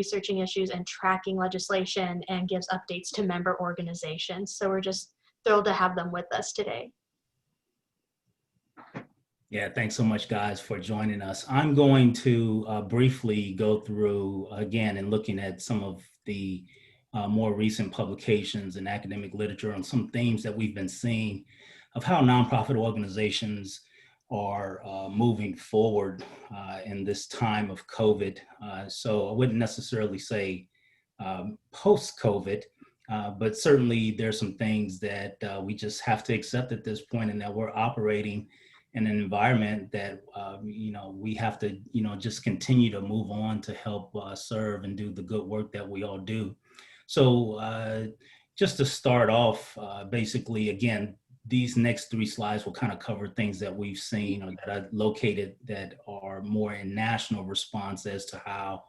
researching issues and tracking legislation, and gives updates to member organizations. So we're just thrilled to have them with us today. Yeah, thanks so much, guys, for joining us. I'm going to briefly go through, again, and looking at some of the more recent publications and academic literature on some themes that we've been seeing of how nonprofit organizations are moving forward in this time of COVID. So I wouldn't necessarily say post-COVID, but certainly there's some things that we just have to accept at this point, and that we're operating in an environment that, we have to, just continue to move on to help serve and do the good work that we all do. So just to start off, basically, again, these next 3 slides will kind of cover things that we've seen or that I located that are more in national response as to how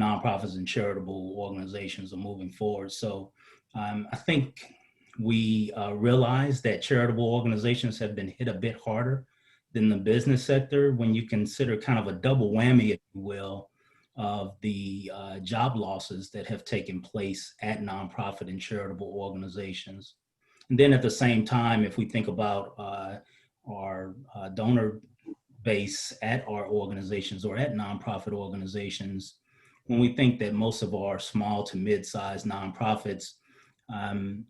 nonprofits and charitable organizations are moving forward. So I think we realize that charitable organizations have been hit a bit harder than the business sector when you consider kind of a double whammy, if you will, of the job losses that have taken place at nonprofit and charitable organizations. And then at the same time, if we think about our donor base at our organizations or at nonprofit organizations, when we think that most of our small to mid-sized nonprofits,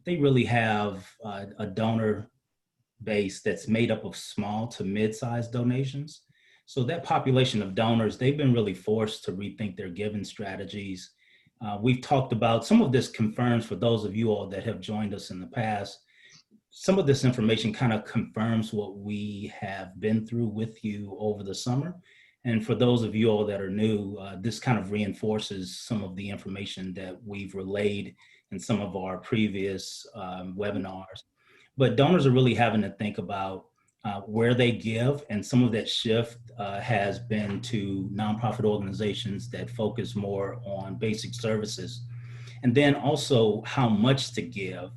they really have a donor base that's made up of small to mid-sized donations. So that population of donors, they've been really forced to rethink their giving strategies. We've talked about, some of this confirms for those of you all that have joined us in the past, some of this information kind of confirms what we have been through with you over the summer. And for those of you all that are new, this kind of reinforces some of the information that we've relayed in some of our previous webinars. But donors are really having to think about where they give, and some of that shift has been to nonprofit organizations that focus more on basic services. And then also how much to give.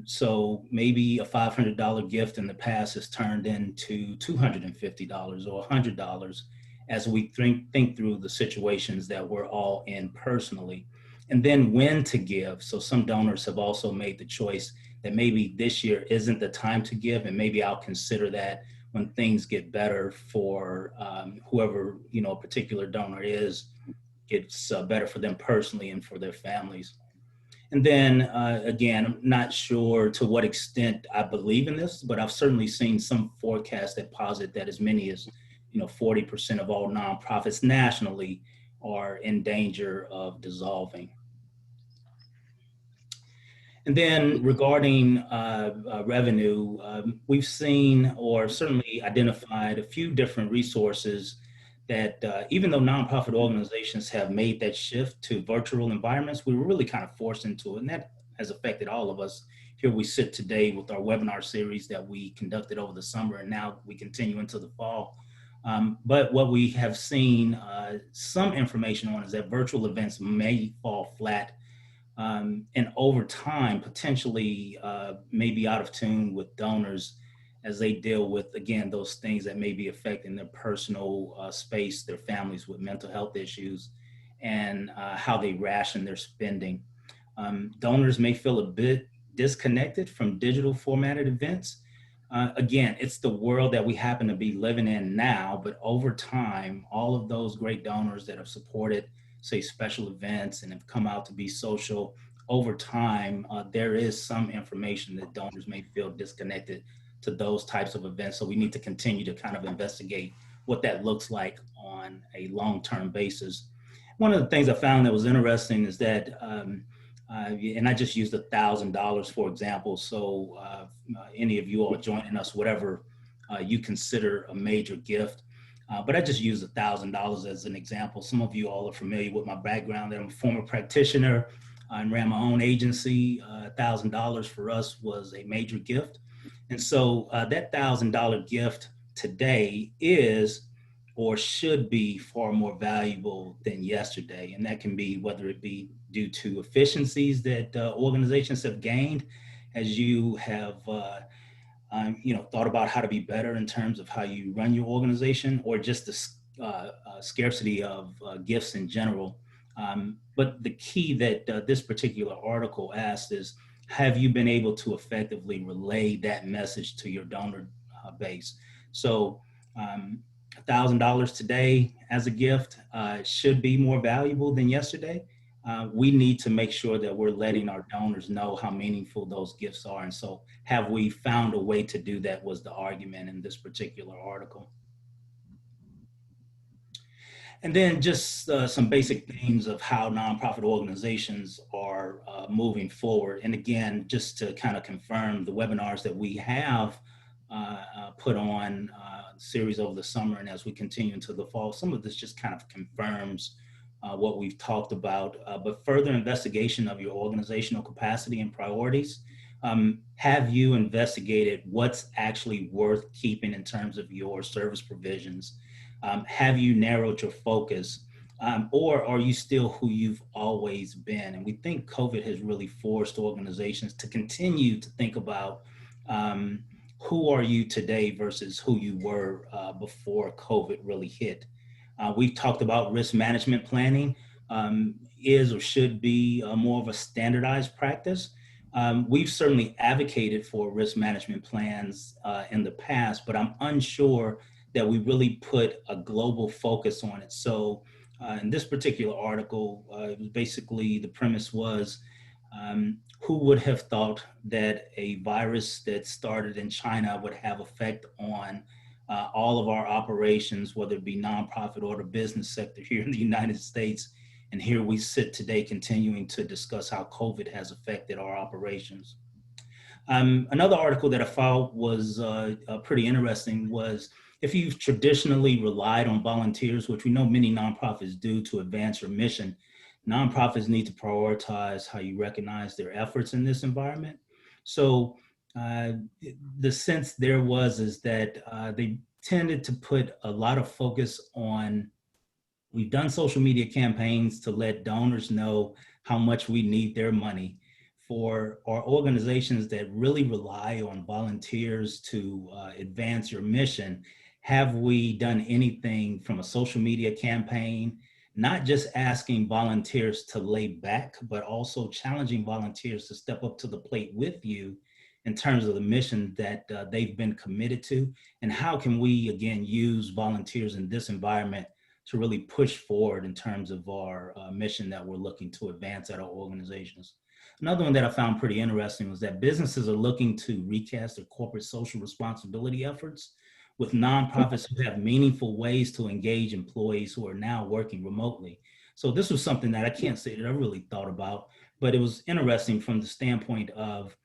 So maybe a $500 gift in the past has turned into $250 or $100 as we think through the situations that we're all in personally. And then when to give. So some donors have also made the choice that maybe this year isn't the time to give, and maybe I'll consider that when things get better for whoever a particular donor is, it's better for them personally and for their families. And then again, I'm not sure to what extent I believe in this, but I've certainly seen some forecasts that posit that as many as 40% of all nonprofits nationally are in danger of dissolving. And then regarding revenue, we've seen or certainly identified a few different resources that even though nonprofit organizations have made that shift to virtual environments, we were really kind of forced into it, and that has affected all of us. Here we sit today with our webinar series that we conducted over the summer, and now we continue into the fall. But what we have seen some information on is that virtual events may fall flat, and over time, potentially may be out of tune with donors as they deal with, again, those things that may be affecting their personal space, their families with mental health issues, and how they ration their spending. Donors may feel a bit disconnected from digital formatted events. Again, it's the world that we happen to be living in now, but over time, all of those great donors that have supported, say, special events and have come out to be social, over time, there is some information that donors may feel disconnected to those types of events. So we need to continue to kind of investigate what that looks like on a long-term basis. One of the things I found that was interesting is that, and I just used $1,000 for example. So any of you all joining us, whatever you consider a major gift, but I just used $1,000 as an example. Some of you all are familiar with my background. I'm a former practitioner and ran my own agency. $1,000 for us was a major gift. And so that $1,000 gift today is or should be far more valuable than yesterday. And that can be whether it be due to efficiencies that organizations have gained as you have thought about how to be better in terms of how you run your organization, or just the scarcity of gifts in general But the key that this particular article asked is, have you been able to effectively relay that message to your donor base? So $1,000 today as a gift should be more valuable than yesterday. We need to make sure that we're letting our donors know how meaningful those gifts are. And so have we found a way to do that, was the argument in this particular article. And then just some basic themes of how nonprofit organizations are moving forward. And again, just to kind of confirm the webinars that we have put on series over the summer and as we continue into the fall, some of this just kind of confirms what we've talked about, but further investigation of your organizational capacity and priorities. Have you investigated what's actually worth keeping in terms of your service provisions? Have you narrowed your focus? Or are you still who you've always been? And we think COVID has really forced organizations to continue to think about who are you today versus who you were before COVID really hit. We've talked about risk management planning is or should be more of a standardized practice. We've certainly advocated for risk management plans in the past, but I'm unsure that we really put a global focus on it. So in this particular article, basically the premise was, who would have thought that a virus that started in China would have effect on all of our operations, whether it be nonprofit or the business sector here in the United States. And here we sit today continuing to discuss how COVID has affected our operations. Another article that I found was pretty interesting was, if you've traditionally relied on volunteers, which we know many nonprofits do to advance your mission, nonprofits need to prioritize how you recognize their efforts in this environment. So the sense there was is that they tended to put a lot of focus on, we've done social media campaigns to let donors know how much we need their money. For our organizations that really rely on volunteers to advance your mission, have we done anything from a social media campaign, not just asking volunteers to lay back, but also challenging volunteers to step up to the plate with you in terms of the mission that they've been committed to? And how can we, again, use volunteers in this environment to really push forward in terms of our mission that we're looking to advance at our organizations? Another one that I found pretty interesting was that businesses are looking to recast their corporate social responsibility efforts with nonprofits who have meaningful ways to engage employees who are now working remotely. So this was something that I can't say that I really thought about, but it was interesting from the standpoint of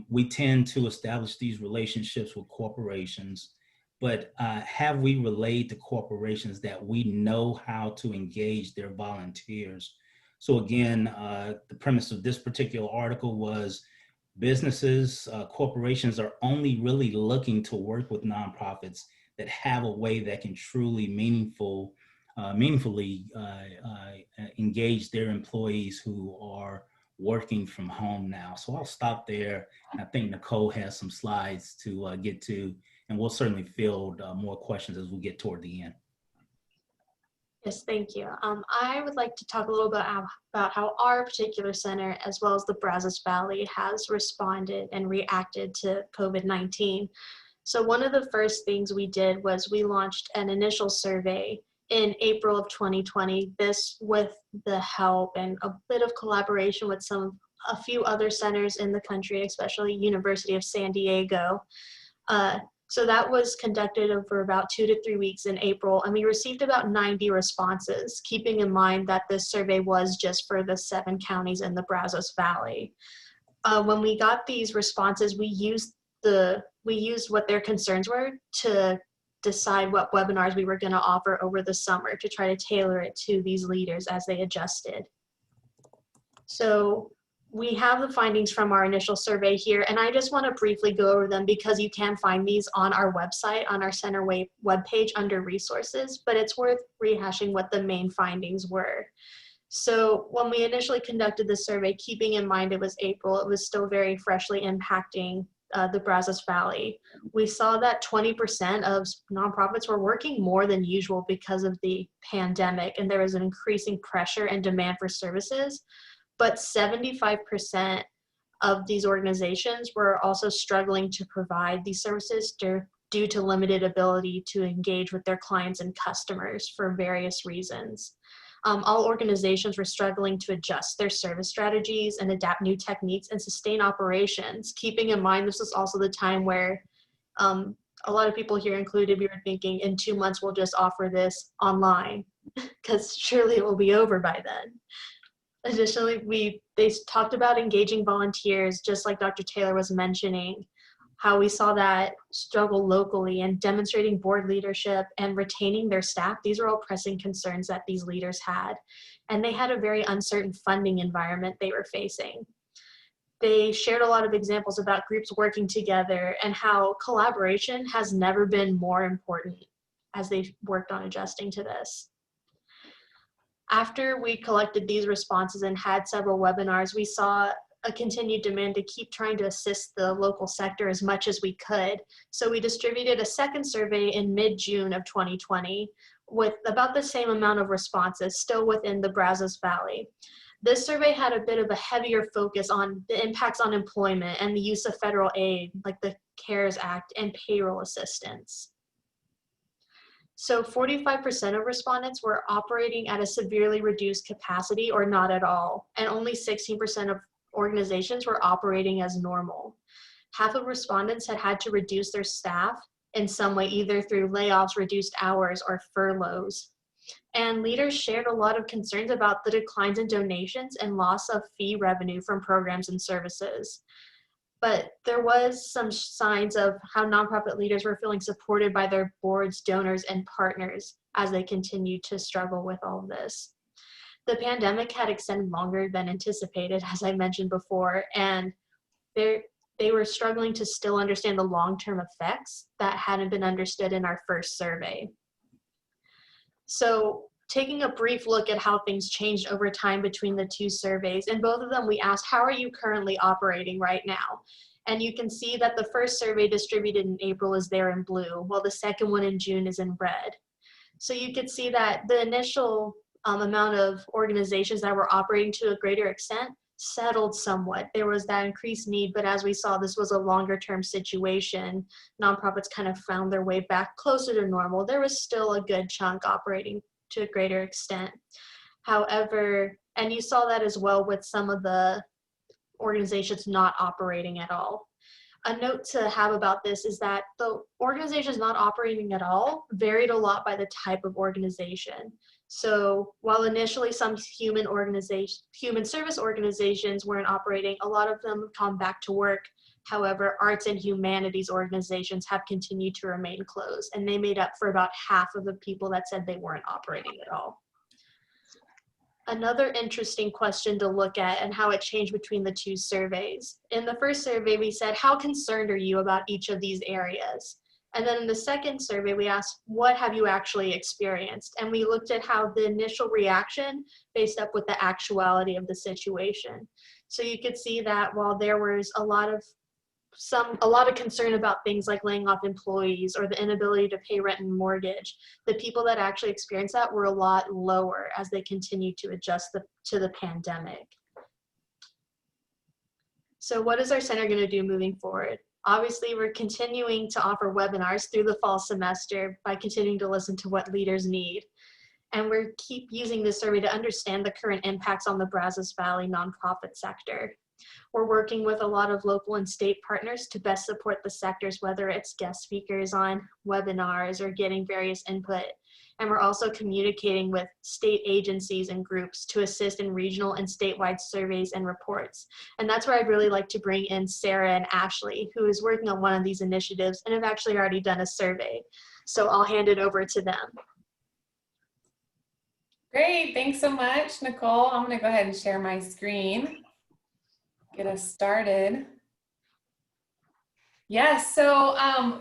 we tend to establish these relationships with corporations, but have we relayed to corporations that we know how to engage their volunteers? So again, the premise of this particular article was, businesses, corporations are only really looking to work with nonprofits that have a way that can truly meaningfully engage their employees who are working from home now. So I'll stop there. And I think Nicole has some slides to get to, and we'll certainly field more questions as we get toward the end. Yes, thank you. I would like to talk a little bit about how our particular center, as well as the Brazos Valley, has responded and reacted to COVID-19. So one of the first things we did was we launched an initial survey in April of 2020, this with the help and a bit of collaboration with a few other centers in the country, especially University of San Diego. So that was conducted over about 2 to 3 weeks in April, and we received about 90 responses, keeping in mind that this survey was just for the 7 counties in the Brazos Valley. When we got these responses, we used what their concerns were to decide what webinars we were going to offer over the summer to try to tailor it to these leaders as they adjusted. So we have the findings from our initial survey here, and I just want to briefly go over them because you can find these on our website, on our center webpage under resources, but it's worth rehashing what the main findings were. So when we initially conducted the survey, keeping in mind it was April, it was still very freshly impacting the Brazos Valley, we saw that 20% of nonprofits were working more than usual because of the pandemic, and there was an increasing pressure and demand for services. But 75% of these organizations were also struggling to provide these services due to limited ability to engage with their clients and customers for various reasons. All organizations were struggling to adjust their service strategies and adapt new techniques and sustain operations, keeping in mind this was also the time where a lot of people here included, we were thinking in 2 months we'll just offer this online because surely it will be over by then. Additionally, they talked about engaging volunteers, just like Dr. Taylor was mentioning, how we saw that struggle locally, and demonstrating board leadership and retaining their staff. These are all pressing concerns that these leaders had. And they had a very uncertain funding environment they were facing. They shared a lot of examples about groups working together and how collaboration has never been more important as they worked on adjusting to this. After we collected these responses and had several webinars, we saw a continued demand to keep trying to assist the local sector as much as we could. So we distributed a second survey in mid-June of 2020 with about the same amount of responses, still within the Brazos Valley. This survey had a bit of a heavier focus on the impacts on employment and the use of federal aid, like the CARES Act and payroll assistance. So 45% of respondents were operating at a severely reduced capacity or not at all, and only 16% of organizations were operating as normal. Half of respondents had to reduce their staff in some way, either through layoffs, reduced hours, or furloughs. And leaders shared a lot of concerns about the declines in donations and loss of fee revenue from programs and services. But there was some signs of how nonprofit leaders were feeling supported by their boards, donors, and partners as they continued to struggle with all of this. The pandemic had extended longer than anticipated, as I mentioned before, and they were struggling to still understand the long-term effects that hadn't been understood in our first survey. So taking a brief look at how things changed over time between the two surveys, in both of them we asked, how are you currently operating right now? And you can see that the first survey distributed in April is there in blue, while the second one in June is in red. So you could see that the initial amount of organizations that were operating to a greater extent settled somewhat. There was that increased need, but as we saw, this was a longer term situation. Nonprofits kind of found their way back closer to normal. There was still a good chunk operating to a greater extent. However, and you saw that as well with some of the organizations not operating at all. A note to have about this is that the organizations not operating at all varied a lot by the type of organization. So while initially some human service organizations weren't operating, a lot of them have come back to work. However, arts and humanities organizations have continued to remain closed, and they made up for about half of the people that said they weren't operating at all. Another interesting question to look at and how it changed between the two surveys. In the first survey, we said, how concerned are you about each of these areas? And then in the second survey, we asked, what have you actually experienced? And we looked at how the initial reaction faced up with the actuality of the situation. So you could see that while there was a lot of concern about things like laying off employees or the inability to pay rent and mortgage, the people that actually experienced that were a lot lower as they continued to adjust to the pandemic. So what is our center going to do moving forward? Obviously, we're continuing to offer webinars through the fall semester by continuing to listen to what leaders need. And we're keep using this survey to understand the current impacts on the Brazos Valley nonprofit sector. We're working with a lot of local and state partners to best support the sectors, whether it's guest speakers on webinars or getting various input. And we're also communicating with state agencies and groups to assist in regional and statewide surveys and reports. And that's where I'd really like to bring in Sarah and Ashley, who is working on one of these initiatives and have actually already done a survey. So I'll hand it over to them. Great, thanks so much, Nicole. I'm gonna go ahead and share my screen. Get us started. Yes, so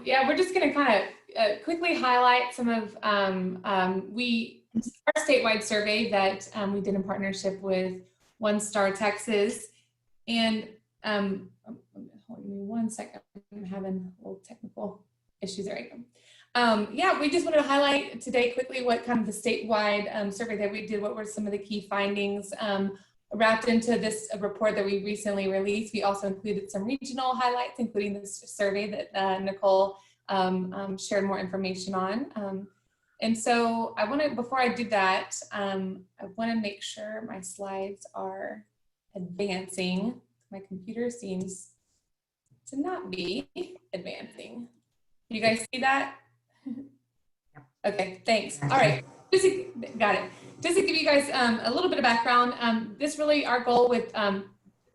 yeah, we're just going to kind of quickly highlight some of our statewide survey that we did in partnership with One Star Texas. And hold me 1 second. I'm having a little technical issues. There you go. Yeah, we just wanted to highlight today quickly what kind of the statewide survey that we did. What were some of the key findings wrapped into this report that we recently released. We also included some regional highlights, including this survey that Nicole shared more information on. And so I want to, before I do that, I want to make sure my slides are advancing. My computer seems to not be advancing. You guys see that? Okay, thanks. All right, got it. Just to give you guys a little bit of background, this really, our goal with the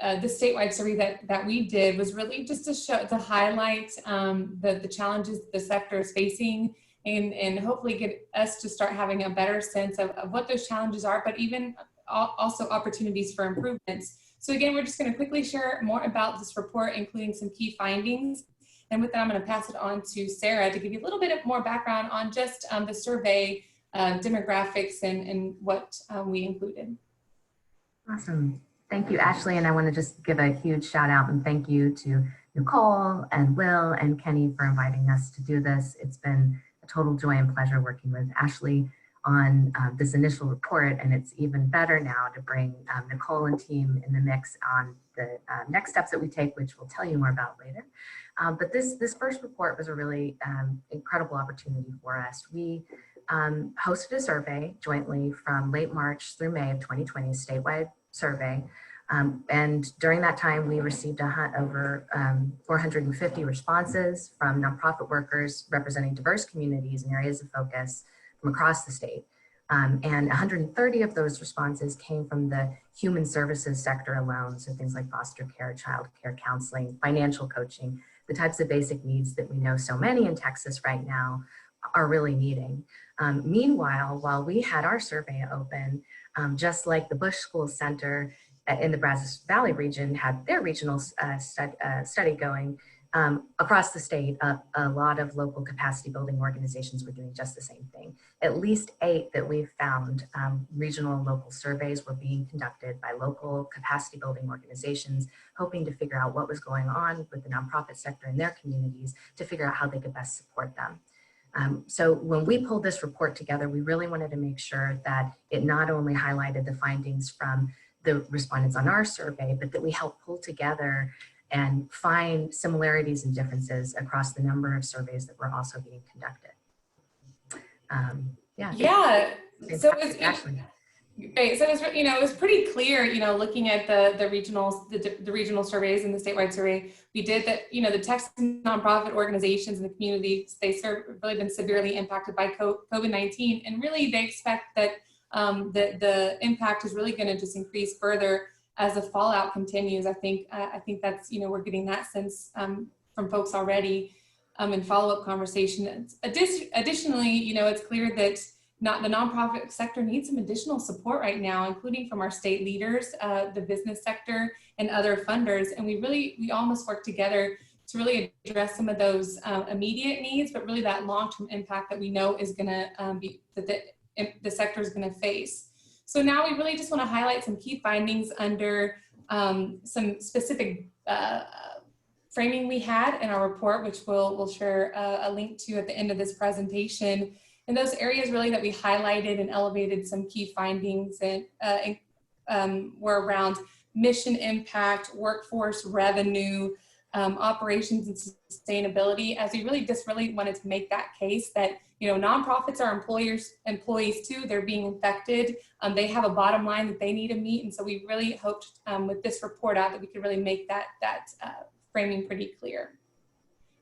statewide survey that we did was really just to highlight the challenges the sector is facing, and hopefully get us to start having a better sense of what those challenges are, but even also opportunities for improvements. So again, we're just going to quickly share more about this report, including some key findings. And with that, I'm going to pass it on to Sarah to give you a little bit more background on just the survey demographics and what we included. Awesome. Thank you, Ashley. And I want to just give a huge shout out and thank you to Nicole and Will and Kenny for inviting us to do this. It's been a total joy and pleasure working with Ashley on this initial report, and it's even better now to bring Nicole and team in the mix on the next steps that we take, which we'll tell you more about later. But this first report was a really incredible opportunity for us. We hosted a survey jointly from late March through May of 2020, a statewide survey. And during that time, we received over 450 responses from nonprofit workers representing diverse communities and areas of focus from across the state. And 130 of those responses came from the human services sector alone. So things like foster care, child care, counseling, financial coaching, the types of basic needs that we know so many in Texas right now are really needing. Meanwhile, while we had our survey open, just like the Bush School Center in the Brazos Valley region had their regional study going, across the state, a lot of local capacity building organizations were doing just the same thing. At least 8 that we've found, regional and local surveys were being conducted by local capacity building organizations, hoping to figure out what was going on with the nonprofit sector in their communities to figure out how they could best support them. So when we pulled this report together, we really wanted to make sure that it not only highlighted the findings from the respondents on our survey, but that we helped pull together and find similarities and differences across the number of surveys that were also being conducted. Yeah. So it was, great. So it was, it was pretty clear, looking at the regional surveys and the statewide survey, we did that, the Texas nonprofit organizations and the communities they serve have really been severely impacted by COVID-19, and really they expect that the impact is really going to just increase further as the fallout continues. I think that's, we're getting that sense from folks already in follow-up conversations. Additionally, it's clear that the nonprofit sector needs some additional support right now, including from our state leaders, the business sector, and other funders. And we almost work together to really address some of those immediate needs, but really that long-term impact that we know is going to be that the sector is going to face. So now we really just want to highlight some key findings under some specific framing we had in our report, which we'll share a link to at the end of this presentation. And those areas really that we highlighted and elevated some key findings and were around mission impact, workforce revenue, operations and sustainability, as we really wanted to make that case that nonprofits are employees too. They're being infected. They have a bottom line that they need to meet, and so we really hoped with this report out that we could really make that framing pretty clear.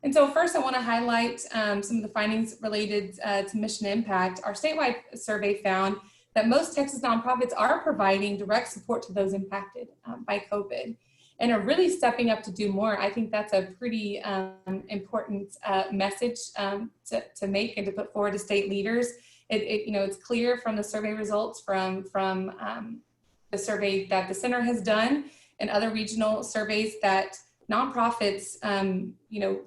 And so first, I want to highlight some of the findings related to mission impact. Our statewide survey found that most Texas nonprofits are providing direct support to those impacted by COVID, and are really stepping up to do more. I think that's a pretty important message to make and to put forward to state leaders. It's clear from the survey results from the survey that the center has done and other regional surveys that nonprofits,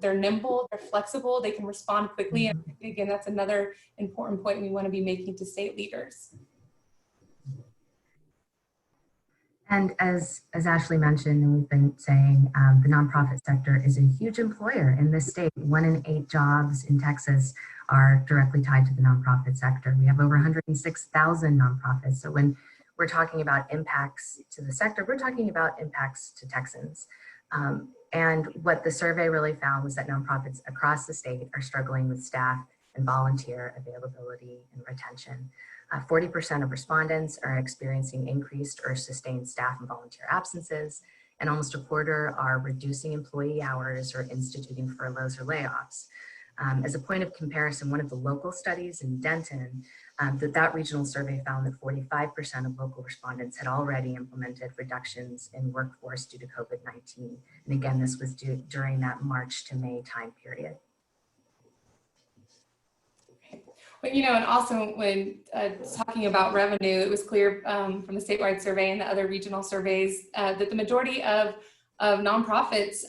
they're nimble, they're flexible, they can respond quickly. And again, that's another important point we want to be making to state leaders. And as Ashley mentioned, and we've been saying, the nonprofit sector is a huge employer in this state. 1 in 8 jobs in Texas are directly tied to the nonprofit sector. We have over 106,000 nonprofits. So when we're talking about impacts to the sector, we're talking about impacts to Texans. And what the survey really found was that nonprofits across the state are struggling with staff and volunteer availability and retention. 40% of respondents are experiencing increased or sustained staff and volunteer absences, and almost a quarter are reducing employee hours or instituting furloughs or layoffs. As a point of comparison, one of the local studies in Denton, that regional survey found that 45% of local respondents had already implemented reductions in workforce due to COVID-19. And again, this was during that March to May time period. But, you know, and also when talking about revenue, it was clear from the statewide survey and the other regional surveys that the majority of nonprofits,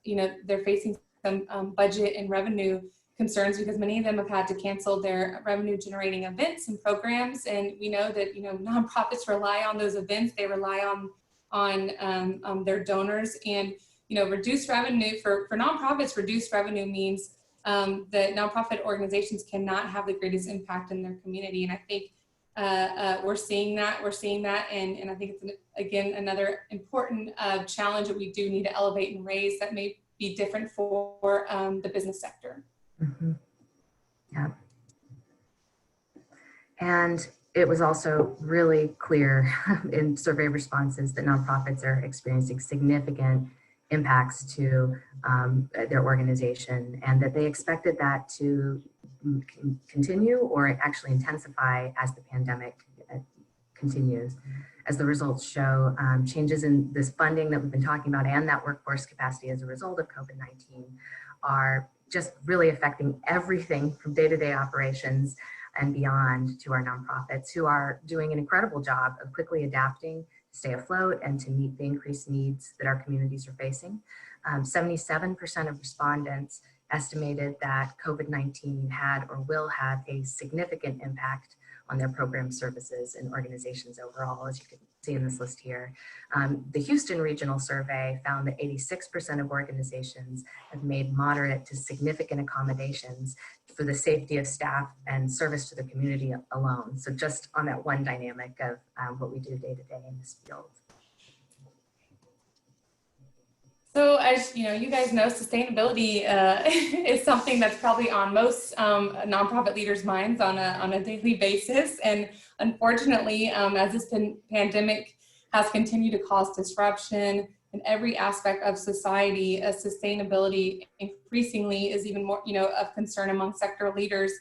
you know, they're facing some budget and revenue concerns because many of them have had to cancel their revenue generating events and programs. And we know that, you know, nonprofits rely on those events. They rely on their donors, and, you know, reduced revenue for nonprofits, reduced revenue means that nonprofit organizations cannot have the greatest impact in their community. And I think we're seeing that, and I think it's, again, another important challenge that we do need to elevate and raise that may be different for the business sector. Mm-hmm. Yeah. And it was also really clear in survey responses that nonprofits are experiencing significant impacts to their organization, and that they expected that to continue or actually intensify as the pandemic continues. As the results show, changes in this funding that we've been talking about and that workforce capacity as a result of COVID-19 are just really affecting everything from day-to-day operations and beyond to our nonprofits, who are doing an incredible job of quickly adapting to stay afloat and to meet the increased needs that our communities are facing. 77% of respondents estimated that COVID-19 had or will have a significant impact on their program services and organizations overall, as you can see in this list here. The Houston Regional Survey found that 86% of organizations have made moderate to significant accommodations for the safety of staff and service to the community alone. So just on that one dynamic of what we do day to day in this field. So as you know, you guys know, sustainability is something that's probably on most nonprofit leaders' minds on a daily basis. And unfortunately, as this pandemic has continued to cause disruption in every aspect of society, sustainability increasingly is even more, you know, of concern among sector leaders.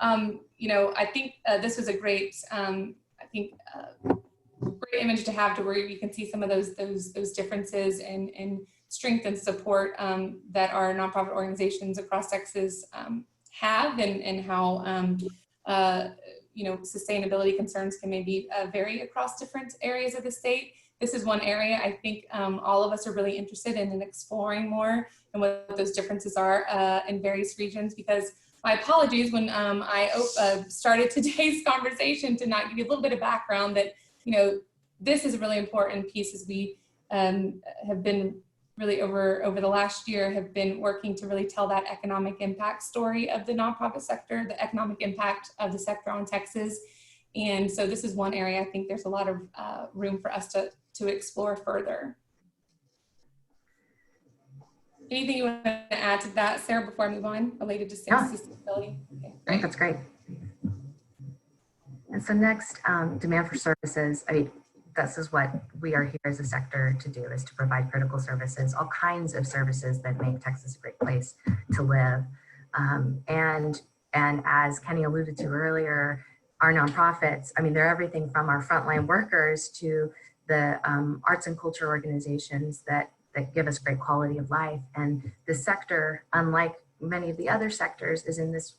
You know, I think this was a great, great image to have, to where you can see some of those differences and strength and support that our nonprofit organizations across Texas have, and how you know, sustainability concerns can maybe vary across different areas of the state. This is one area I think all of us are really interested in exploring more, and what those differences are in various regions. Because my apologies when I started today's conversation to not give you a little bit of background that, you know, this is a really important piece, as we have been really over the last year have been working to really tell that economic impact story of the nonprofit sector, the economic impact of the sector on Texas. And so this is one area I think there's a lot of room for us to explore further. Anything you want to add to that, Sarah, before I move on, related to sustainability? Okay, I think that's great. And so next, demand for services. I mean, this is what we are here as a sector to do, is to provide critical services, all kinds of services that make Texas a great place to live. And as Kenny alluded to earlier, our nonprofits, I mean, they're everything from our frontline workers to the arts and culture organizations that give us great quality of life. And the sector, unlike many of the other sectors, is in this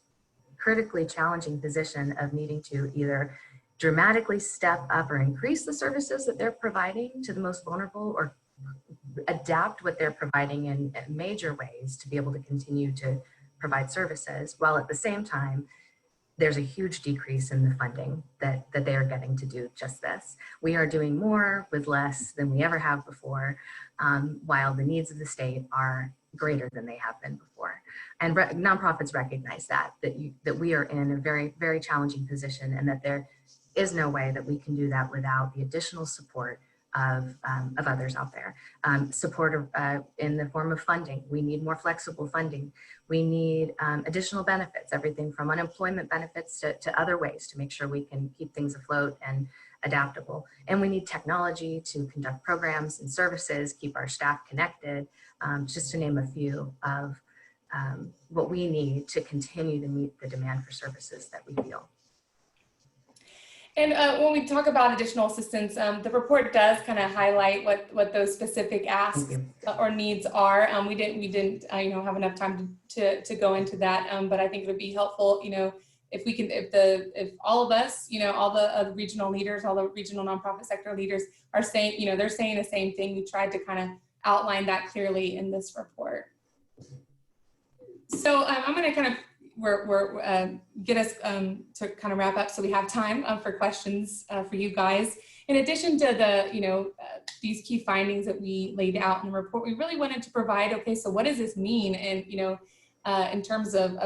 critically challenging position of needing to either dramatically step up or increase the services that they're providing to the most vulnerable, or adapt what they're providing in major ways to be able to continue to provide services, while at the same time there's a huge decrease in the funding that they are getting to do just this. We are doing more with less than we ever have before, while the needs of the state are greater than they have been before. And nonprofits recognize that we are in a very, very challenging position, and that there is no way that we can do that without the additional support of others out there. Support in the form of funding. We need more flexible funding. We need additional benefits, everything from unemployment benefits to other ways to make sure we can keep things afloat and adaptable. And we need technology to conduct programs and services, keep our staff connected, just to name a few of what we need to continue to meet the demand for services that we feel. And when we talk about additional assistance, the report does kind of highlight what those specific asks or needs are. We didn't have enough time to go into that, but I think it would be helpful, if we can, if all of us, all the regional leaders, all the regional nonprofit sector leaders are saying, they're saying the same thing. We tried to kind of outline that clearly in this report. So I'm going to kind of get us to kind of wrap up so we have time for questions for you guys. In addition to the, these key findings that we laid out in the report, we really wanted to provide, okay, so what does this mean? And, in terms of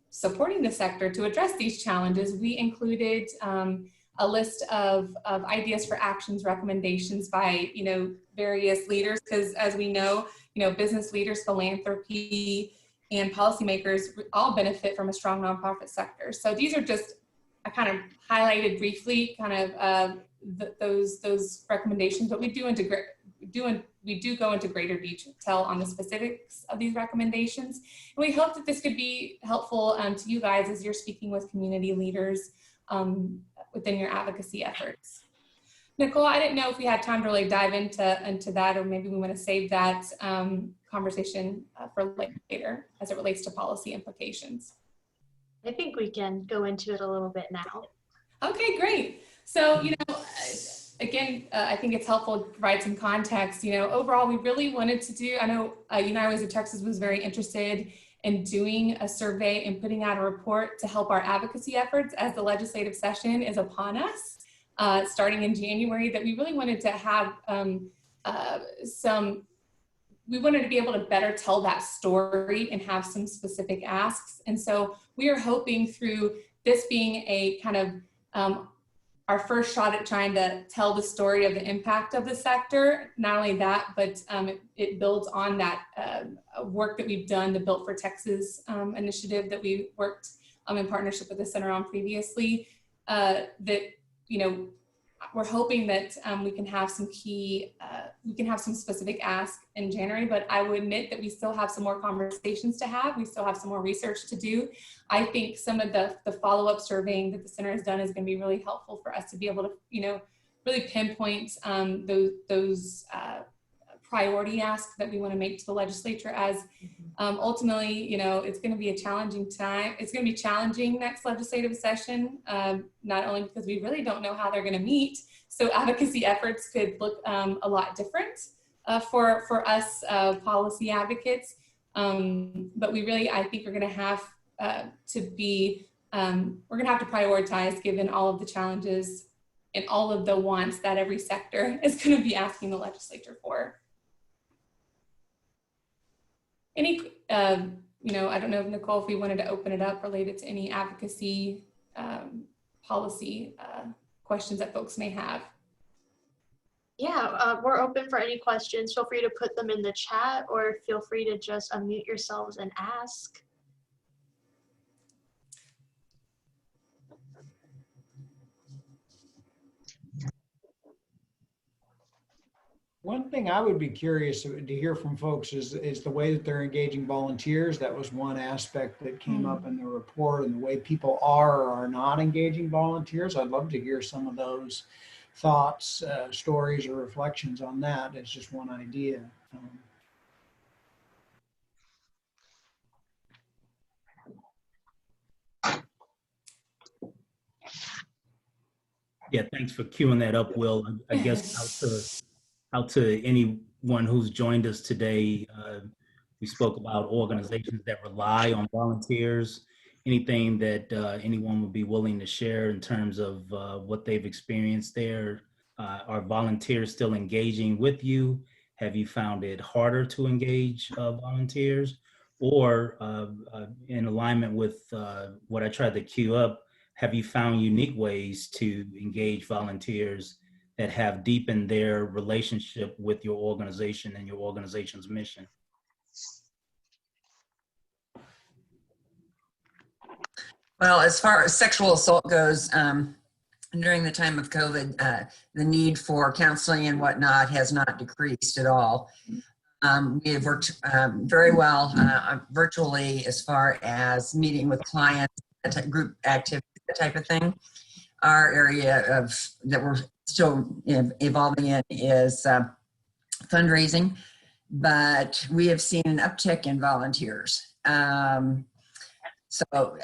supporting the sector to address these challenges, we included a list of ideas for actions, recommendations by, various leaders, because as we know, business leaders, philanthropy, and policymakers all benefit from a strong nonprofit sector. So these are just, I kind of highlighted briefly kind of those recommendations, but we do go into greater detail on the specifics of these recommendations. And we hope that this could be helpful to you guys as you're speaking with community leaders within your advocacy efforts. Nicole, I didn't know if we had time to really dive into that, or maybe we want to save that conversation for later as it relates to policy implications. I think we can go into it a little bit now. Okay, great. So, again, I think it's helpful to provide some context. Overall, we really wanted to do, I know United Ways of Texas was very interested in doing a survey and putting out a report to help our advocacy efforts as the legislative session is upon us. Starting in January, that we really wanted to have we wanted to be able to better tell that story and have some specific asks. And so we are hoping through this being a kind of our first shot at trying to tell the story of the impact of the sector. Not only that, but it builds on that work that we've done, the Built for Texas initiative that we worked in partnership with the center on previously, that we're hoping that we can have some some specific asks in January, but I will admit that we still have some more conversations to have. We still have some more research to do. I think some of the follow-up surveying that the center has done is going to be really helpful for us to be able to, really pinpoint those priority asks that we want to make to the legislature, as ultimately, it's going to be a challenging time. It's going to be challenging next legislative session, not only because we really don't know how they're going to meet. So advocacy efforts could look a lot different for us policy advocates. But we really, I think, are going to have we're going to have to prioritize given all of the challenges and all of the wants that every sector is going to be asking the legislature for. Any, I don't know, Nicole, if we wanted to open it up related to any advocacy policy questions that folks may have. Yeah, we're open for any questions. Feel free to put them in the chat, or feel free to just unmute yourselves and ask. One thing I would be curious to hear from folks is the way that they're engaging volunteers. That was one aspect that came up in the report, and the way people are or are not engaging volunteers. I'd love to hear some of those thoughts, stories, or reflections on that. It's just one idea. Yeah, thanks for queuing that up, Will. I guess out to anyone who's joined us today, we spoke about organizations that rely on volunteers anything that anyone would be willing to share in terms of what they've experienced there? Are volunteers still engaging with you? Have you found it harder to engage volunteers? Or in alignment with what I tried to queue up, have you found unique ways to engage volunteers that have deepened their relationship with your organization and your organization's mission? Well, as far as sexual assault goes, during the time of COVID, the need for counseling and whatnot has not decreased at all. We have worked very well virtually as far as meeting with clients, group activities, that type of thing. Our area that we're still evolving in is fundraising, but we have seen an uptick in volunteers. So,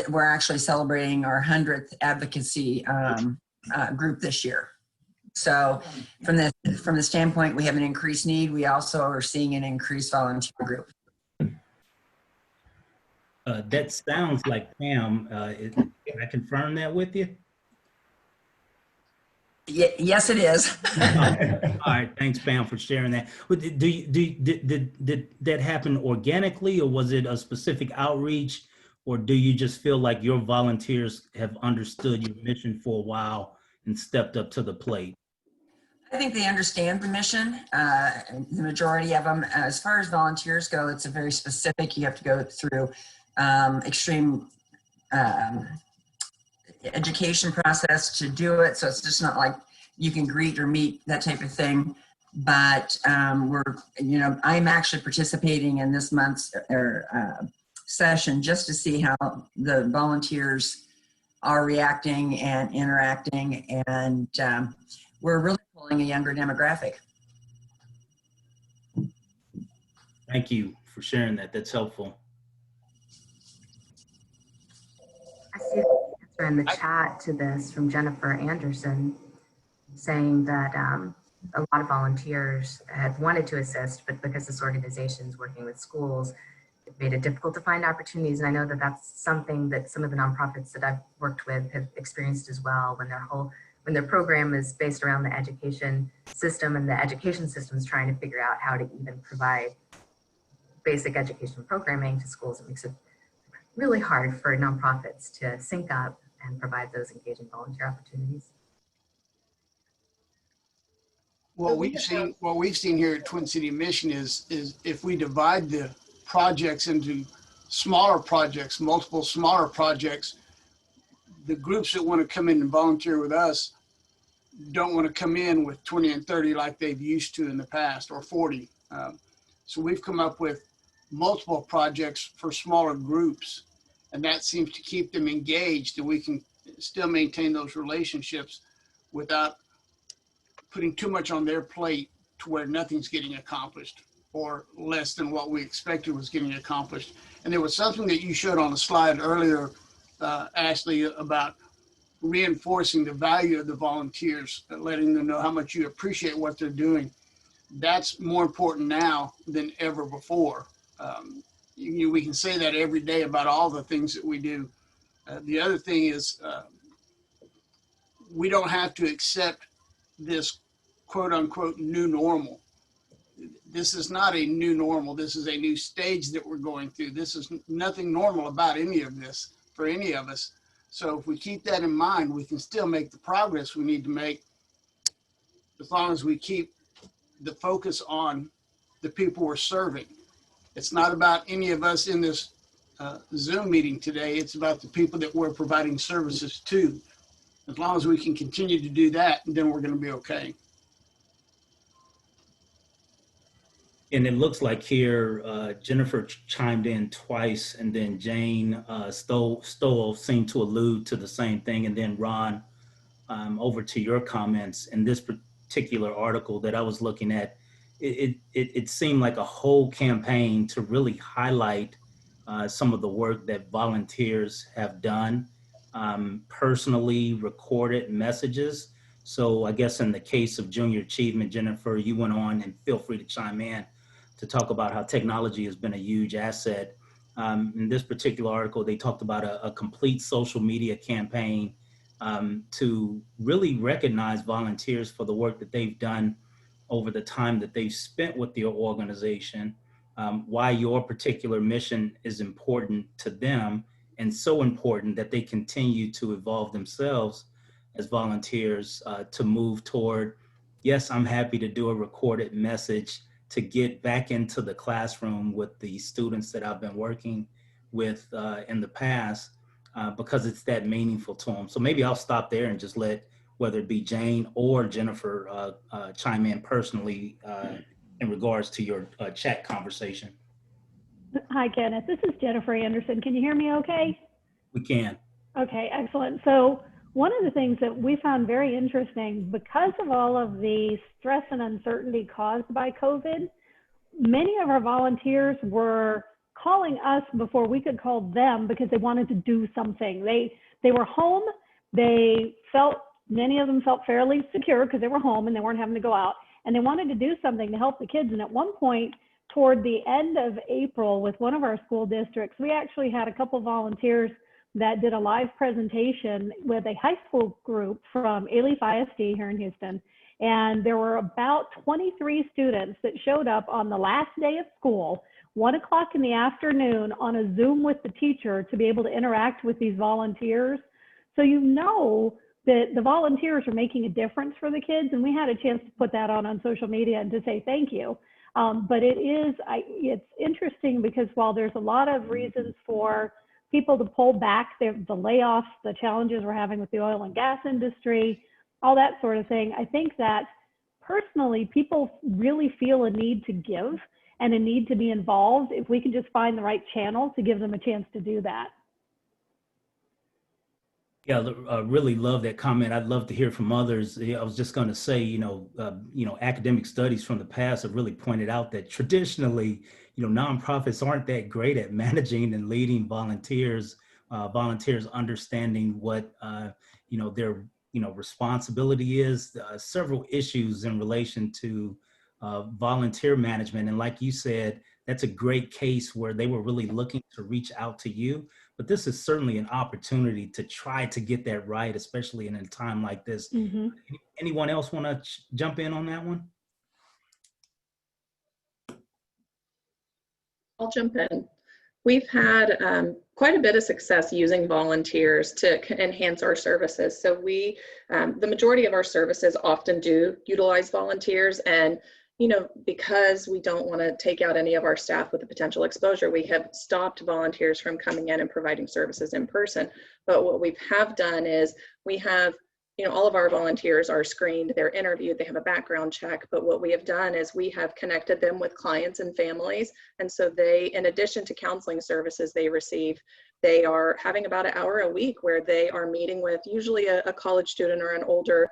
we're actually celebrating our 100th advocacy group this year. So from the standpoint, we have an increased need. We also are seeing an increased volunteer group. That sounds like Pam. Can I confirm that with you? Yes, it is. All right, thanks, Pam, for sharing that. Did that happen organically, or was it a specific outreach, or do you just feel like your volunteers have understood your mission for a while and stepped up to the plate? I think they understand the mission. The majority of them, as far as volunteers go, it's a very specific. You have to go through extreme education process to do it. So it's just not like you can greet or meet, that type of thing. But I'm actually participating in this month's session just to see how the volunteers are reacting and interacting. And we're really pulling a younger demographic. Thank you for sharing that. That's helpful. I see the answer in the chat to this from Jennifer Anderson, saying that a lot of volunteers had wanted to assist, but because this organization is working with schools, it made it difficult to find opportunities. And I know that that's something that some of the nonprofits that I've worked with have experienced as well, when their program is based around the education system, and the education system is trying to figure out how to even provide basic education programming to schools. It makes it really hard for nonprofits to sync up and provide those engaging volunteer opportunities. What we've seen here at Twin City Mission is if we divide the projects into smaller projects, multiple smaller projects, the groups that want to come in and volunteer with us don't want to come in with 20 and 30 like they've used to in the past, or 40. So we've come up with multiple projects for smaller groups, and that seems to keep them engaged, and we can still maintain those relationships without putting too much on their plate to where nothing's getting accomplished, or less than what we expected was getting accomplished. And there was something that you showed on a slide earlier, Ashley, about reinforcing the value of the volunteers, letting them know how much you appreciate what they're doing. That's more important now than ever before. We can say that every day about all the things that we do. The other thing is we don't have to accept this quote unquote new normal. This is not a new normal. This is a new stage that we're going through. This is nothing normal about any of this for any of us. So if we keep that in mind, we can still make the progress we need to make, as long as we keep the focus on the people we're serving. It's not about any of us in this Zoom meeting today. It's about the people that we're providing services to. As long as we can continue to do that, then we're going to be okay. And it looks like here, Jennifer chimed in twice, and then Jane Stoll seemed to allude to the same thing. And then Ron, over to your comments. In this particular article that I was looking at, it seemed like a whole campaign to really highlight some of the work that volunteers have done, personally recorded messages. So I guess in the case of junior achievement, Jennifer, you went on, and feel free to chime in, to talk about how technology has been a huge asset In this particular article, they talked about a complete social media campaign to really recognize volunteers for the work that they've done over the time that they've spent with your organization, why your particular mission is important to them, and so important that they continue to evolve themselves as volunteers to move toward, yes, I'm happy to do a recorded message to get back into the classroom with the students that I've been working with in the past, because it's that meaningful to them. So maybe I'll stop there and just let, whether it be Jane or Jennifer, chime in personally in regards to your chat conversation. Hi, Kenneth. This is Jennifer Anderson. Can you hear me okay? We can. Okay, excellent. So one of the things that we found very interesting, because of all of the stress and uncertainty caused by COVID, many of our volunteers were calling us before we could call them because they wanted to do something. They were home. Many of them felt fairly secure because they were home and they weren't having to go out, and they wanted to do something to help the kids. And at one point, toward the end of April, with one of our school districts, we actually had a couple volunteers that did a live presentation with a high school group from Alief ISD here in Houston. And there were about 23 students that showed up on the last day of school, 1 o'clock in the afternoon, on a Zoom with the teacher to be able to interact with these volunteers. So you know that the volunteers are making a difference for the kids, and we had a chance to put that on social media and to say thank you. But it's interesting because while there's a lot of reasons for people to pull back, the layoffs, the challenges we're having with the oil and gas industry, all that sort of thing, I think that personally people really feel a need to give and a need to be involved if we can just find the right channel to give them a chance to do that. Yeah, I really love that comment. I'd love to hear from others. I was just going to say, academic studies from the past have really pointed out that traditionally, nonprofits aren't that great at managing and leading volunteers. Volunteers understanding what their responsibility is. Several issues in relation to volunteer management, and like you said, that's a great case where they were really looking to reach out to you. But this is certainly an opportunity to try to get that right, especially in a time like this. Mm-hmm. Anyone else want to jump in on that one? I'll jump in. We've had quite a bit of success using volunteers to enhance our services. So the majority of our services often do utilize volunteers, and because we don't want to take out any of our staff with a potential exposure, we have stopped volunteers from coming in and providing services in person. But what we have done is we have, all of our volunteers are screened, they're interviewed, they have a background check. But what we have done is we have connected them with clients and families. And so they, in addition to counseling services they receive, they are having about an hour a week where they are meeting with usually a college student or an older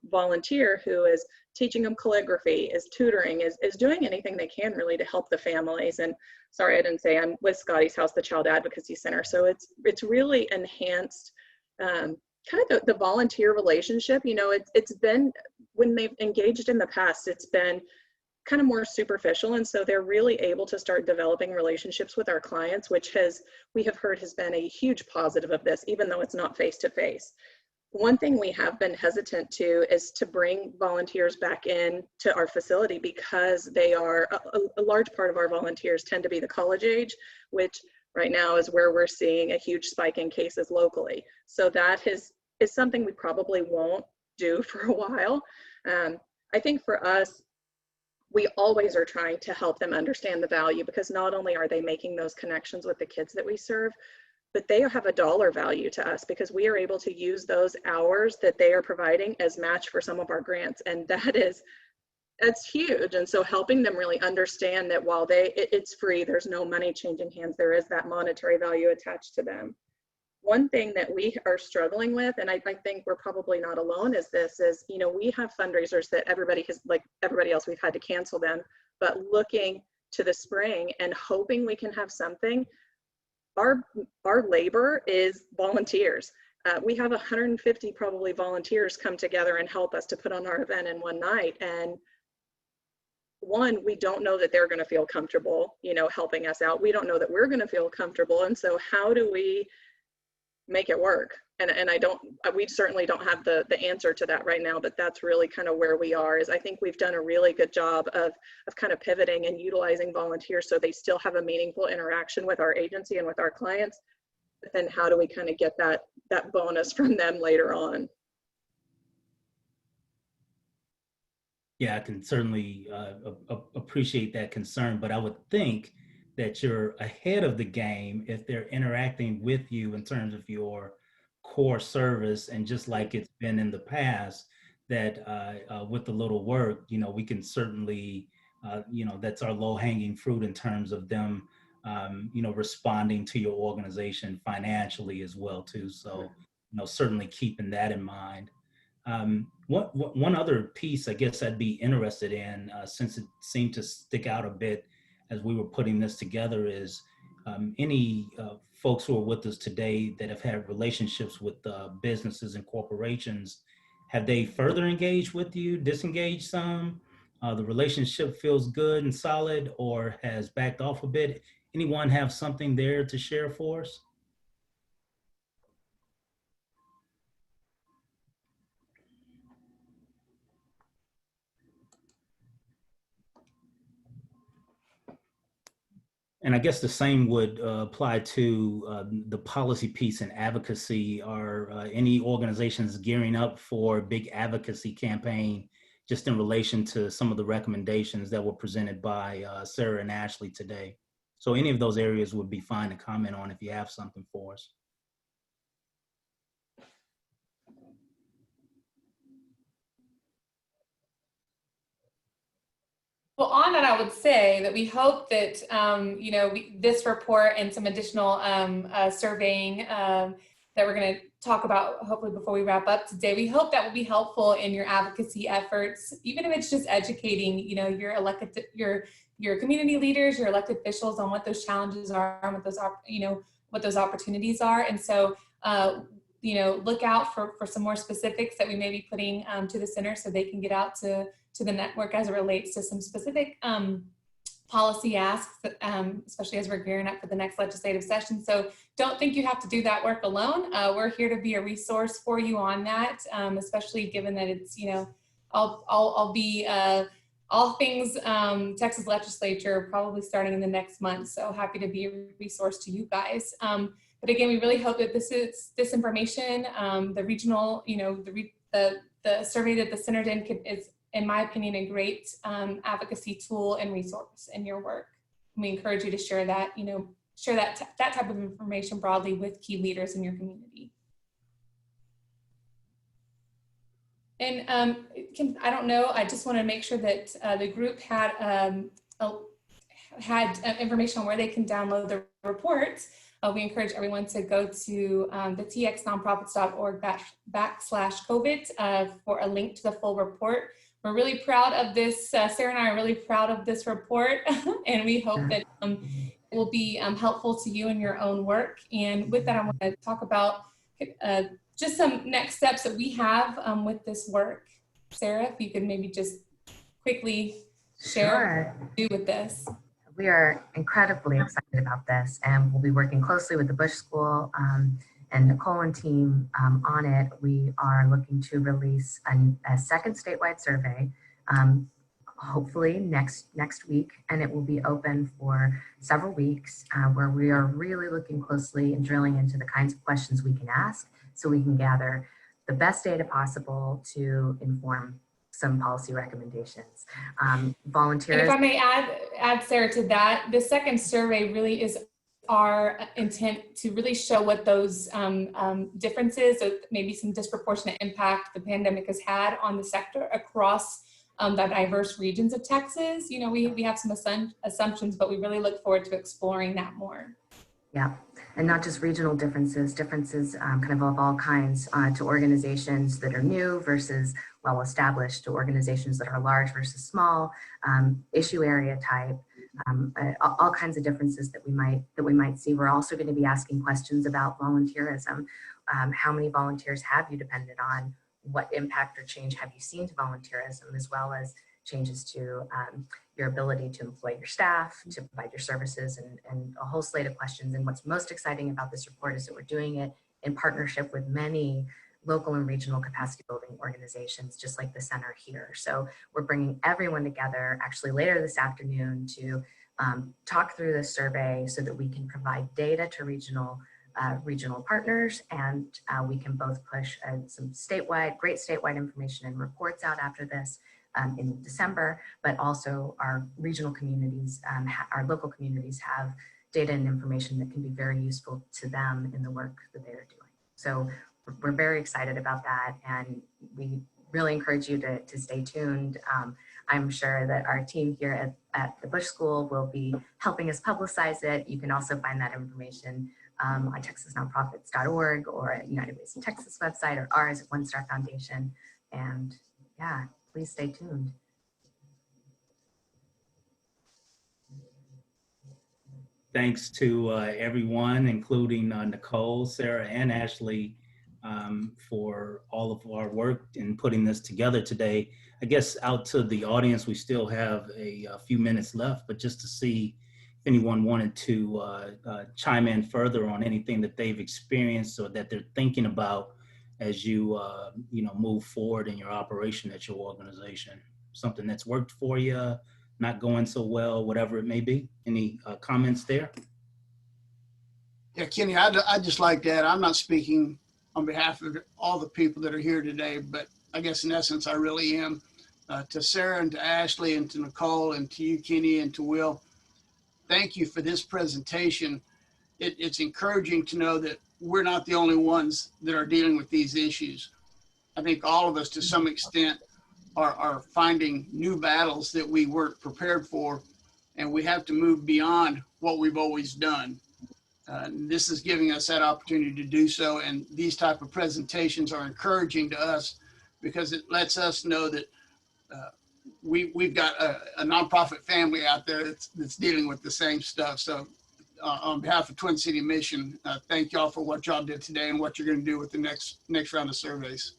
volunteer who is teaching them calligraphy, is tutoring, is doing anything they can really to help the families. And sorry, I didn't say I'm with Scotty's House, the Child Advocacy Center. So it's really enhanced kind of the volunteer relationship. It's been, when they've engaged in the past, it's been kind of more superficial. And so they're really able to start developing relationships with our clients, which we have heard has been a huge positive of this, even though it's not face-to-face. One thing we have been hesitant to is to bring volunteers back in to our facility, because they are a large part of our volunteers tend to be the college age, which right now is where we're seeing a huge spike in cases locally. So that is something we probably won't do for a while. I think for us, we always are trying to help them understand the value, because not only are they making those connections with the kids that we serve, but they have a dollar value to us, because we are able to use those hours that they are providing as match for some of our grants. And that's huge. And so helping them really understand that while it's free, there's no money changing hands, there is that monetary value attached to them. One thing that we are struggling with, and I think we're probably not alone, is we have fundraisers that everybody has, like everybody else, we've had to cancel them, but looking to the spring and hoping we can have something. Our labor is volunteers. We have 150 probably volunteers come together and help us to put on our event in one night. And one, we don't know that they're going to feel comfortable, helping us out. We don't know that we're going to feel comfortable. And so how do we make it work? And we certainly don't have the answer to that right now, but that's really kind of where we are. Is I think we've done a really good job of kind of pivoting and utilizing volunteers so they still have a meaningful interaction with our agency and with our clients. But then how do we kind of get that bonus from them later on? Yeah, I can certainly appreciate that concern, but I would think that you're ahead of the game if they're interacting with you in terms of your core service. And just like it's been in the past, that with a little work, we can certainly, that's our low-hanging fruit in terms of them, responding to your organization financially as well too. So, certainly keeping that in mind. One other piece I guess I'd be interested in, since it seemed to stick out a bit as we were putting this together, is any folks who are with us today that have had relationships with businesses and corporations, have they further engaged with you, disengaged some? The relationship feels good and solid, or has backed off a bit? Anyone have something there to share for us? And I guess the same would apply to the policy piece and advocacy. Are any organizations gearing up for a big advocacy campaign just in relation to some of the recommendations that were presented by Sarah and Ashley today? So any of those areas would be fine to comment on if you have something for us. Well, on that, I would say that we hope that, this report and some additional surveying that we're going to talk about, hopefully before we wrap up today, we hope that will be helpful in your advocacy efforts, even if it's just educating, your elected, your community leaders, your elected officials on what those challenges are and what those opportunities are. And so, look out for some more specifics that we may be putting to the center so they can get out to the network as it relates to some specific policy asks, especially as we're gearing up for the next legislative session. So don't think you have to do that work alone. We're here to be a resource for you on that, especially given that it's, I'll be all things Texas legislature probably starting in the next month. So happy to be a resource to you guys. But again, we really hope that this information, the regional, the survey that the center did is, in my opinion, a great advocacy tool and resource in your work. And we encourage you to share that, share that type of information broadly with key leaders in your community. And I don't know, I just want to make sure that the group had information on where they can download the report. We encourage everyone to go to the txnonprofits.org/COVID for a link to the full report. We're really proud of this. Sarah and I are really proud of this report, and we hope that it will be helpful to you in your own work. And with that, I want to talk about just some next steps that we have with this work. Sarah, if you could maybe just quickly share what you do with this. We are incredibly excited about this, and we'll be working closely with the Bush School and Nicole and team on it. We are looking to release a second statewide survey, hopefully next week, and it will be open for several weeks where we are really looking closely and drilling into the kinds of questions we can ask so we can gather the best data possible to inform some policy recommendations. Volunteers. And if I may add Sarah to that, the second survey really is our intent to really show what those differences, so maybe some disproportionate impact the pandemic has had on the sector across the diverse regions of Texas. We have some assumptions, but we really look forward to exploring that more. Yeah, and not just regional differences kind of all kinds to organizations that are new versus well-established, to organizations that are large versus small, issue area type, all kinds of differences that we might see. We're also going to be asking questions about volunteerism. How many volunteers have you depended on? What impact or change have you seen to volunteerism, as well as changes to your ability to employ your staff, to provide your services, and a whole slate of questions. And what's most exciting about this report is that we're doing it in partnership with many local and regional capacity building organizations, just like the center here. So we're bringing everyone together actually later this afternoon to talk through this survey so that we can provide data to regional partners, and we can both push some great statewide information and reports out after this in December, but also our regional communities, our local communities have data and information that can be very useful to them in the work that they're doing. So we're very excited about that, and we really encourage you to stay tuned. I'm sure that our team here at the Bush School will be helping us publicize it. You can also find that information on texasnonprofits.org or at United Ways in Texas website, or ours at One Star Foundation. And yeah, please stay tuned. Thanks to everyone, including Nicole, Sarah, and Ashley, for all of our work in putting this together today. I guess out to the audience, we still have a few minutes left, but just to see if anyone wanted to chime in further on anything that they've experienced or that they're thinking about as you move forward in your operation at your organization. Something that's worked for you, not going so well, whatever it may be. Any comments there? Yeah, Kenny, I'd just like to add, I'm not speaking on behalf of all the people that are here today, but I guess in essence, I really am. To Sarah and to Ashley and to Nicole and to you, Kenny, and to Will, thank you for this presentation. It's encouraging to know that we're not the only ones that are dealing with these issues. I think all of us to some extent are finding new battles that we weren't prepared for, and we have to move beyond what we've always done. This is giving us that opportunity to do so, and these type of presentations are encouraging to us because it lets us know that we've got a nonprofit family out there that's dealing with the same stuff. So on behalf of Twin City Mission, thank y'all for what y'all did today and what you're going to do with the next round of surveys.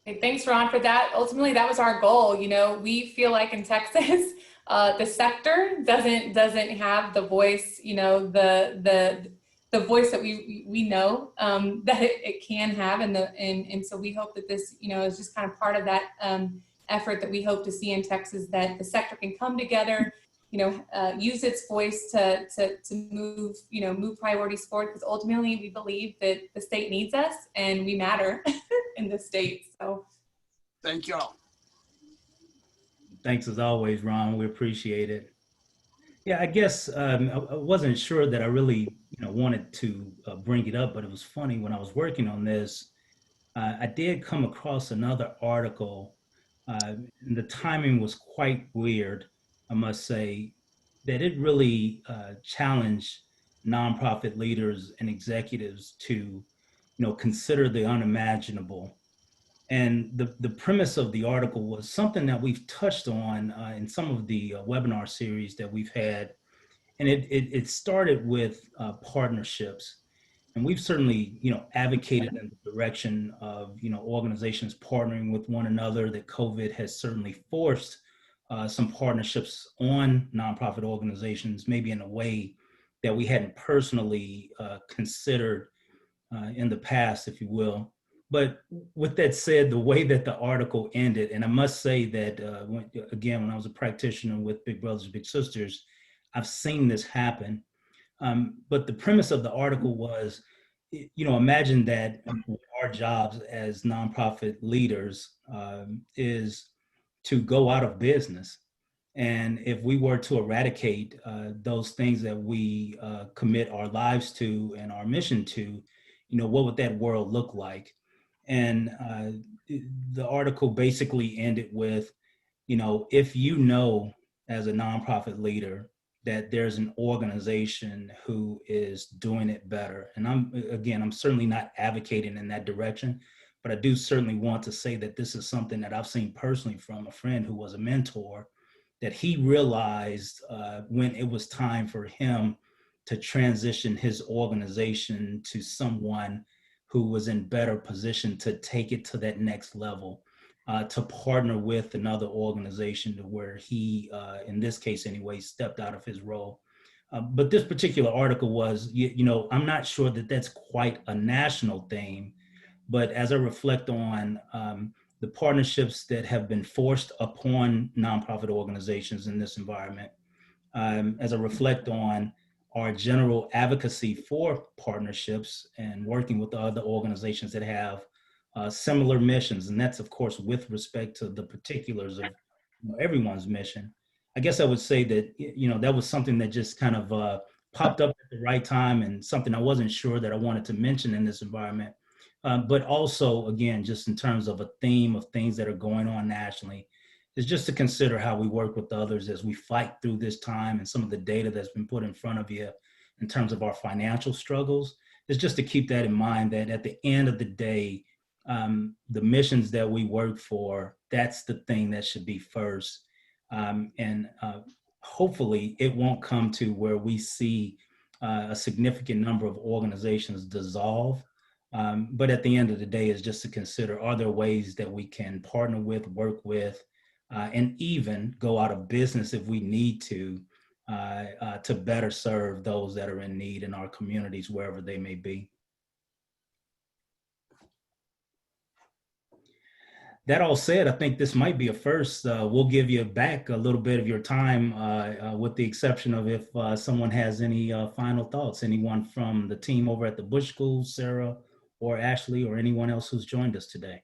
Hey, thanks, Ron, for that. Ultimately, that was our goal. You know, we feel like in Texas, the sector doesn't have the voice, you know, the voice that we know that it can have, and so we hope that this, you know, is just kind of part of that effort that we hope to see in Texas, that the sector can come together, you know, use its voice to move priorities forward, because ultimately we believe that the state needs us and we matter in the state. So thank y'all. Thanks as always, Ron. We appreciate it. Yeah, I guess I wasn't sure that I really wanted to bring it up, but it was funny when I was working on this. I did come across another article. And the timing was quite weird, I must say, that it really challenged nonprofit leaders and executives to, consider the unimaginable. And the premise of the article was something that we've touched on in some of the webinar series that we've had. And it started with partnerships. And we've certainly, advocated in the direction of, organizations partnering with one another, that COVID has certainly forced some partnerships on nonprofit organizations, maybe in a way that we hadn't personally considered in the past, if you will. But with that said, the way that the article ended, and I must say that, when I was a practitioner with Big Brothers Big Sisters, I've seen this happen. But the premise of the article was, imagine that our jobs as nonprofit leaders is to go out of business. And if we were to eradicate those things that we commit our lives to and our mission to, what would that world look like? And the article basically ended with, if as a nonprofit leader that there's an organization who is doing it better. And I'm certainly not advocating in that direction, but I do certainly want to say that this is something that I've seen personally from a friend who was a mentor, that he realized when it was time for him to transition his organization to someone who was in better position to take it to that next level. to partner with another organization to where he, in this case anyway, stepped out of his role. But this particular article was, I'm not sure that that's quite a national theme, but as I reflect on the partnerships that have been forced upon nonprofit organizations in this environment, as I reflect on our general advocacy for partnerships and working with other organizations that have similar missions, and that's of course with respect to the particulars of everyone's mission. I guess I would say that that was something that just kind of popped up at the right time, and something I wasn't sure that I wanted to mention in this environment. But also, again, just in terms of a theme of things that are going on nationally, is just to consider how we work with others as we fight through this time, and some of the data that's been put in front of you in terms of our financial struggles, is just to keep that in mind, that at the end of the day, the missions that we work for, that's the thing that should be first. And hopefully it won't come to where we see a significant number of organizations dissolve. But at the end of the day, is just to consider, are there ways that we can partner with, work with, and even go out of business if we need to better serve those that are in need in our communities, wherever they may be. That all said, I think this might be a first. We'll give you back a little bit of your time, with the exception of if someone has any final thoughts. Anyone from the team over at the Bush School, Sarah or Ashley, or anyone else who's joined us today.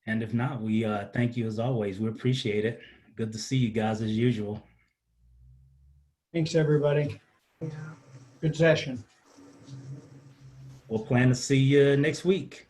And if not, we thank you as always. We appreciate it. Good to see you guys as usual. Thanks, everybody. Good session. We'll plan to see you next week.